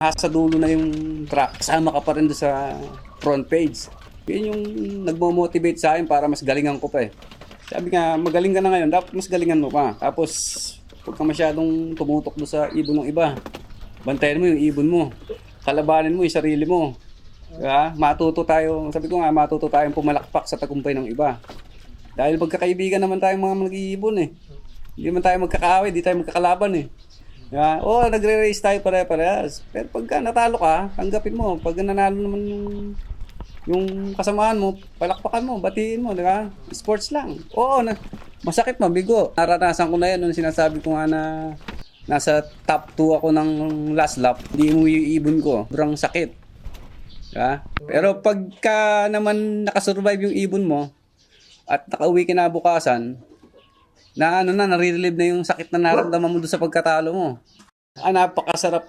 nasa dulo na yung track, kasama ka pa rin doon sa front page. Yun yung nagmo-motivate sa akin para mas galingan ko pa eh. Sabi nga, magaling ka na ngayon, dapat mas galingan mo pa. Tapos, huwag ka masyadong tumutok doon sa ibon ng iba. Bantayan mo yung ibon mo. Kalabanin mo yung sarili mo. Diba? Matuto tayo, sabi ko nga, matuto tayong pumalakpak sa tagumpay ng iba. Dahil magkakaibigan naman tayong mga mag-iibon eh. Hindi man tayo magkakaaway, di tayo magkakalaban eh. Diba? Oo, nagre-race tayo pare-parehas. Pero pagka natalo ka, tanggapin mo. Pag nanalo naman yung kasamaan mo, palakpakan mo, batiin mo, di ba? Sports lang. Oo, masakit mabigo. Naranasan ko na yan nung sinasabi ko nga na nasa top 2 ako ng last lap, hindi mo yung ibon ko. Sobrang sakit. Diba? Pero pagka naman nakasurvive yung ibon mo at nakauwi kinabukasan, na ano na, nare-relieve na yung sakit na naramdaman mo doon sa pagkatalo mo. Napakasarap